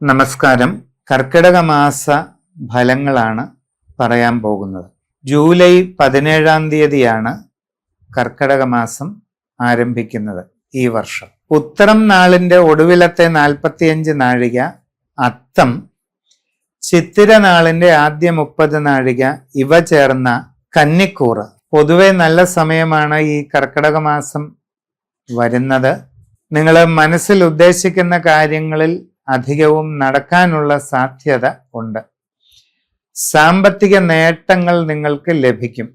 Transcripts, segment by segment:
നമസ്കാരം. കർക്കിടക മാസ ഫലങ്ങളാണ് പറയാൻ പോകുന്നത്. ജൂലൈ 17 തീയതിയാണ് കർക്കിടക മാസം ആരംഭിക്കുന്നത് ഈ വർഷം. ഉത്തരം നാളിന്റെ ഒടുവിലത്തെ 45 നാഴിക അത്തം, ചിത്തിര നാളിന്റെ ആദ്യ 30 നാഴിക ഇവ ചേർന്ന കന്നിക്കൂറ്. പൊതുവെ നല്ല സമയമാണ് ഈ കർക്കിടക മാസം വരുന്നത്. നിങ്ങൾ മനസ്സിൽ ഉദ്ദേശിക്കുന്ന കാര്യങ്ങളിൽ അധികവും നടക്കാനുള്ള സാധ്യത ഉണ്ട്. സാമ്പത്തിക നേട്ടങ്ങൾ നിങ്ങൾക്ക് ലഭിക്കും.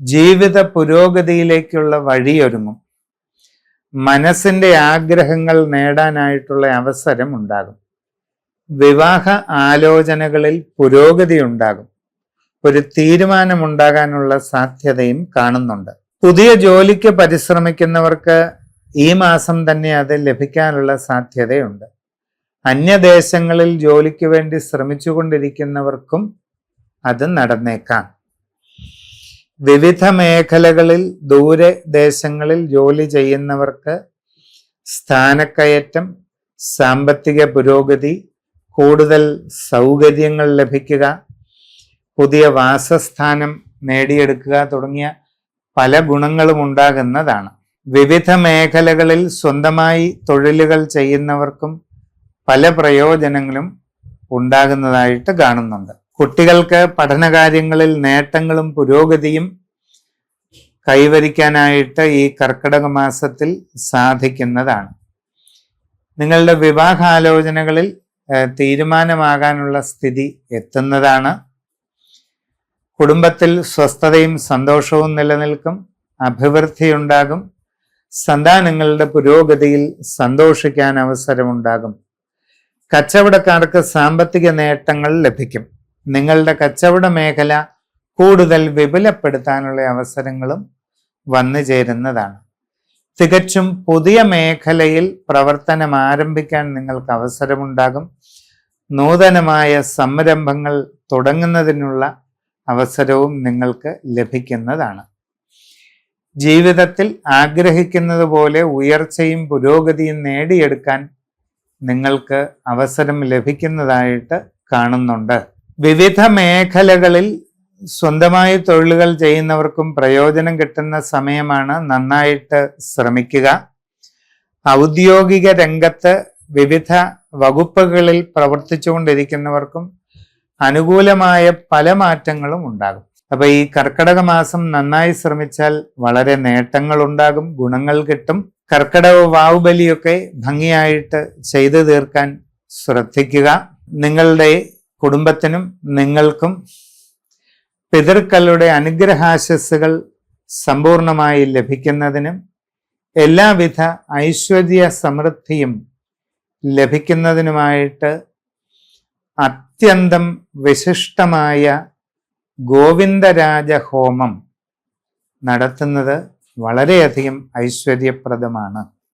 ജീവിത പുരോഗതിയിലേക്കുള്ള വഴിയൊരുങ്ങും. മനസ്സിന്റെ ആഗ്രഹങ്ങൾ നേടാനായിട്ടുള്ള അവസരം ഉണ്ടാകും. വിവാഹ ആലോചനകളിൽ പുരോഗതി ഉണ്ടാകും. ഒരു തീരുമാനമുണ്ടാകാനുള്ള സാധ്യതയും കാണുന്നുണ്ട്. പുതിയ ജോലിക്ക് പരിശ്രമിക്കുന്നവർക്ക് ഈ മാസം തന്നെ അത് ലഭിക്കാനുള്ള സാധ്യതയുണ്ട്. അന്യദേശങ്ങളിൽ ജോലിക്ക് വേണ്ടി ശ്രമിച്ചുകൊണ്ടിരിക്കുന്നവർക്കും അത് നടന്നേക്കാം. വിവിധ മേഖലകളിൽ ദൂരദേശങ്ങളിൽ ജോലി ചെയ്യുന്നവർക്ക് സ്ഥാനക്കയറ്റം, സാമ്പത്തിക പുരോഗതി, കൂടുതൽ സൗകര്യങ്ങൾ ലഭിക്കുക, പുതിയ വാസസ്ഥാനം നേടിയെടുക്കുക തുടങ്ങിയ പല ഗുണങ്ങളും ഉണ്ടാകുന്നതാണ്. വിവിധ മേഖലകളിൽ സ്വന്തമായി തൊഴിലുകൾ ചെയ്യുന്നവർക്കും പല പ്രയോജനങ്ങളും ഉണ്ടാകുന്നതായിട്ട് കാണുന്നുണ്ട്. കുട്ടികൾക്ക് പഠനകാര്യങ്ങളിൽ നേട്ടങ്ങളും പുരോഗതിയും കൈവരിക്കാനായിട്ട് ഈ കർക്കിടക മാസത്തിൽ സാധിക്കുന്നതാണ്. നിങ്ങളുടെ വിവാഹാലോചനകളിൽ തീരുമാനമാകാനുള്ള സ്ഥിതി എത്തുന്നതാണ്. കുടുംബത്തിൽ സ്വസ്ഥതയും സന്തോഷവും നിലനിൽക്കും. അഭിവൃദ്ധിയുണ്ടാകും. സന്താനങ്ങളുടെ പുരോഗതിയിൽ സന്തോഷിക്കാൻ അവസരമുണ്ടാകും. കച്ചവടക്കാർക്ക് സാമ്പത്തിക നേട്ടങ്ങൾ ലഭിക്കും. നിങ്ങളുടെ കച്ചവട മേഖല കൂടുതൽ വിപുലപ്പെടുത്താനുള്ള അവസരങ്ങളും വന്നു ചേരുന്നതാണ്. തികച്ചും പുതിയ മേഖലയിൽ പ്രവർത്തനം ആരംഭിക്കാൻ നിങ്ങൾക്ക് അവസരമുണ്ടാകും. നൂതനമായ സംരംഭങ്ങൾ തുടങ്ങുന്നതിനുള്ള അവസരവും നിങ്ങൾക്ക് ലഭിക്കുന്നതാണ്. ജീവിതത്തിൽ ആഗ്രഹിക്കുന്നത് പോലെ ഉയർച്ചയും പുരോഗതിയും നേടിയെടുക്കാൻ നിങ്ങൾക്ക് അവസരം ലഭിക്കുന്നതായിട്ട് കാണുന്നുണ്ട്. വിവിധ മേഖലകളിൽ സ്വന്തമായി തൊഴിലുകൾ ചെയ്യുന്നവർക്കും പ്രയോജനം കിട്ടുന്ന സമയമാണ്. നന്നായിട്ട് ശ്രമിക്കുക. ഔദ്യോഗിക രംഗത്ത് വിവിധ വകുപ്പുകളിൽ പ്രവർത്തിച്ചുകൊണ്ടിരിക്കുന്നവർക്കും അനുകൂലമായ പല മാറ്റങ്ങളും ഉണ്ടാകും. അപ്പൊ ഈ കർക്കിടക മാസം നന്നായി ശ്രമിച്ചാൽ വളരെ നേട്ടങ്ങൾ ഉണ്ടാകും, ഗുണങ്ങൾ കിട്ടും. കർക്കിടക വാവുബലിയൊക്കെ ഭംഗിയായിട്ട് ചെയ്തു തീർക്കാൻ ശ്രദ്ധിക്കുക. നിങ്ങളുടെ കുടുംബത്തിനും നിങ്ങൾക്കും പിതൃക്കളുടെ അനുഗ്രഹാശസ്സുകൾ സമ്പൂർണമായി ലഭിക്കുന്നതിനും എല്ലാവിധ ഐശ്വര്യ സമൃദ്ധിയും ലഭിക്കുന്നതിനുമായിട്ട് അത്യന്തം വിശിഷ്ടമായ ഗോവിന്ദരാജ ഹോമം നടത്തുന്നത് വളരെയധികം ഐശ്വര്യപ്രദമാണ്.